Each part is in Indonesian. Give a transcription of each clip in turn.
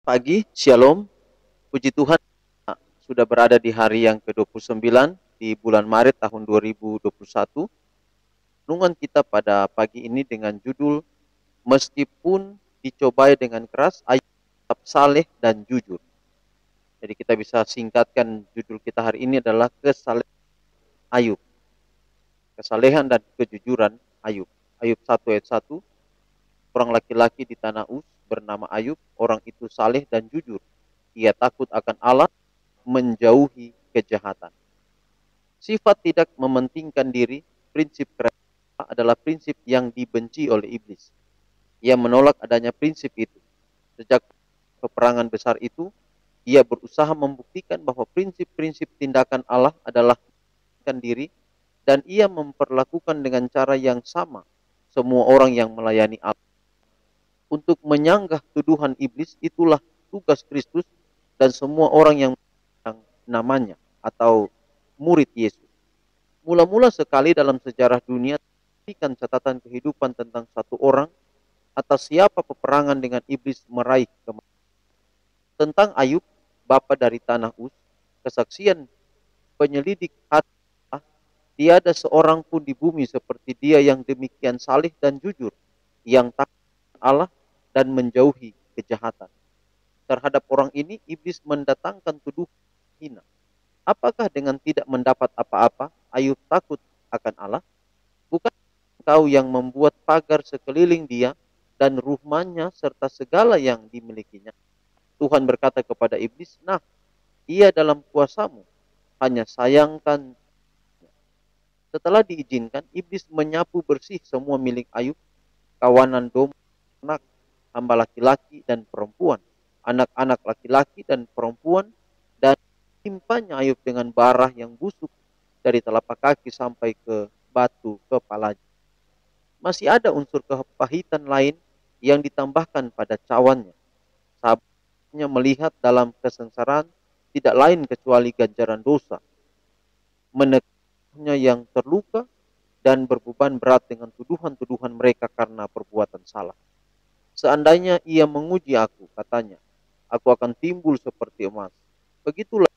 Pagi, Shalom. Puji Tuhan, sudah berada di hari yang ke-29 di bulan Maret tahun 2021. Renungan kita pada pagi ini dengan judul Meskipun dicobai dengan keras, Ayub tetap saleh dan jujur. Jadi kita bisa singkatkan judul kita hari ini adalah Kesalehan Ayub. Kesalehan dan kejujuran Ayub. Ayub 1 ayat 1. Orang laki-laki di tanah Uz bernama Ayub, orang itu saleh dan jujur. Ia takut akan Allah, menjauhi kejahatan. Sifat tidak mementingkan diri, prinsip kerajaan adalah prinsip yang dibenci oleh iblis. Ia menolak adanya prinsip itu. Sejak peperangan besar itu, ia berusaha membuktikan bahwa prinsip-prinsip tindakan Allah adalah mementingkan diri, dan ia memperlakukan dengan cara yang sama semua orang yang melayani Allah. Untuk menyanggah tuduhan iblis itulah tugas Kristus dan semua orang yang namanya atau murid Yesus. Mula-mula sekali dalam sejarah dunia berikan catatan kehidupan tentang satu orang atas siapa peperangan dengan iblis meraih kemenangan. Tentang Ayub, bapa dari tanah Uz, kesaksian penyelidik hati Allah, tiada seorang pun di bumi seperti dia yang demikian saleh dan jujur, yang takut Allah dan menjauhi kejahatan. Terhadap orang ini, iblis mendatangkan tuduhan hina. Apakah dengan tidak mendapat apa-apa, Ayub takut akan Allah? Bukan engkau yang membuat pagar sekeliling dia dan rumahnya serta segala yang dimilikinya? Tuhan berkata kepada iblis, nah, ia dalam kuasamu, hanya sayangkan. Setelah diizinkan, iblis menyapu bersih semua milik Ayub, kawanan domba, anak, hamba laki-laki dan perempuan, anak-anak laki-laki dan perempuan, dan timpanya Ayub dengan barah yang busuk dari telapak kaki sampai ke batu kepalanya. Masih ada unsur kepahitan lain yang ditambahkan pada cawannya. Sahabatnya melihat dalam kesengsaraan tidak lain kecuali ganjaran dosa. Menegurnya yang terluka dan berbeban berat dengan tuduhan-tuduhan mereka karena perbuatan salah. Seandainya ia menguji aku, katanya, aku akan timbul seperti emas. Begitulah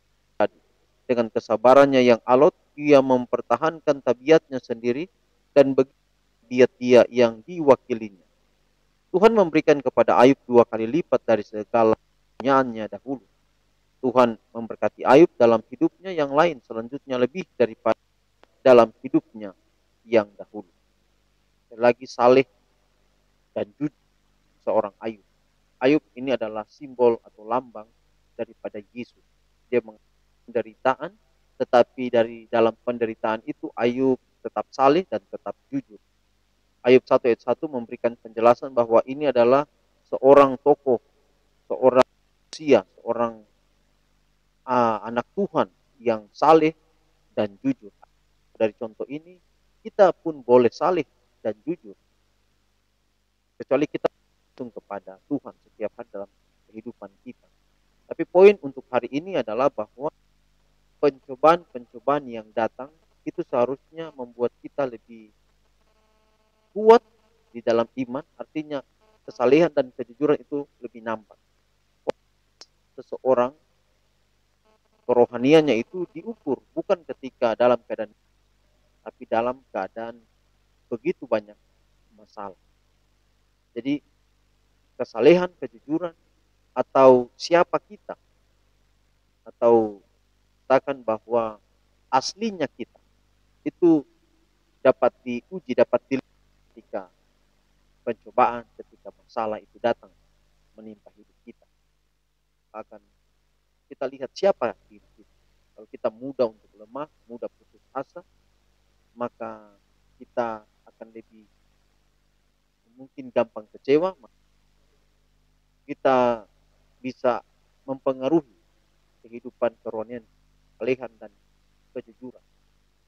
dengan kesabarannya yang alot, ia mempertahankan tabiatnya sendiri dan begitu dia yang diwakilinya. Tuhan memberikan kepada Ayub 2 kali lipat dari segala pertanyaannya dahulu. Tuhan memberkati Ayub dalam hidupnya yang lain selanjutnya lebih daripada dalam hidupnya yang dahulu. Lagi saleh dan jujur seorang Ayub. Ayub ini adalah simbol atau lambang daripada Yesus. Dia mengalami penderitaan, tetapi dari dalam penderitaan itu Ayub tetap saleh dan tetap jujur. Ayub 1 ayat 1 memberikan penjelasan bahwa ini adalah seorang tokoh, seorang manusia, seorang anak Tuhan yang saleh dan jujur. Dari contoh ini, kita pun boleh saleh dan jujur. Kecuali kita langsung kepada Tuhan setiap hari dalam kehidupan kita. Tapi poin untuk hari ini adalah bahwa pencobaan-pencobaan yang datang itu seharusnya membuat kita lebih kuat di dalam iman, artinya kesalehan dan kejujuran itu lebih nampak. Seseorang kerohaniannya itu diukur bukan ketika dalam keadaan, tapi dalam keadaan begitu banyak masalah. Jadi kesalehan, kejujuran, atau siapa kita, atau katakan bahwa aslinya kita itu dapat diuji, dapat dilihat ketika pencobaan, ketika masalah itu datang menimpa hidup kita. Akan kita lihat siapa diri kita. Kalau kita mudah untuk lemah, mudah putus asa, maka kita akan lebih mungkin gampang kecewa. Kita bisa mempengaruhi kehidupan kerohanian, kesalehan dan kejujuran.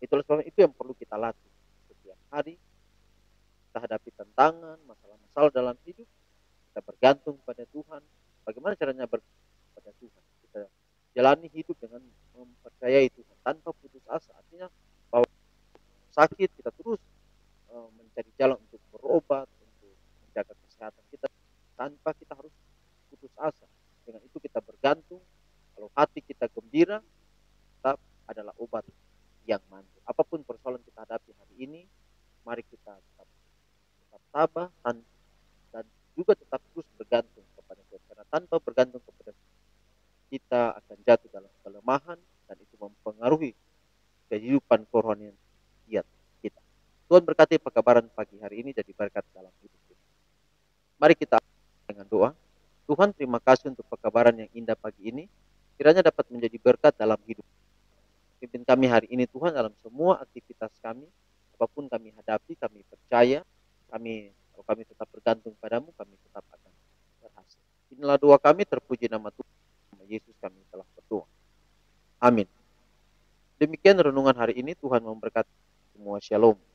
Itulah sebabnya itu yang perlu kita latih setiap hari. Kita hadapi tantangan, masalah-masalah dalam hidup, kita bergantung pada Tuhan. Bagaimana caranya bergantung pada Tuhan? Kita jalani hidup dengan mempercayai Tuhan tanpa putus asa. Artinya bahwa sakit kita terus mencari jalan untuk berobat, untuk menjaga kesehatan kita tanpa kita harus putus asa dengan itu kita bergantung, kalau hati kita gembira, tetap adalah obat yang mantul. Apapun persoalan kita hadapi hari ini, mari kita tetap tabah dan juga tetap terus bergantung kepada Tuhan. Karena tanpa bergantung kepada Tuhan, kita akan jatuh dalam kelemahan dan itu mempengaruhi kehidupan kerohanian kita. Tuhan berkati pekabaran pagi hari ini jadi berkat dalam hidup kita. Mari kita dengan doa. Tuhan, terima kasih untuk pekabaran yang indah pagi ini. Kiranya dapat menjadi berkat dalam hidup. Pimpin kami hari ini Tuhan dalam semua aktivitas kami. Apapun kami hadapi, kami percaya. Kalau kami tetap bergantung padamu, kami tetap akan berhasil. Inilah doa kami, terpuji nama Tuhan. Nama Yesus kami telah berdoa. Amin. Demikian renungan hari ini, Tuhan memberkati semua. Shalom.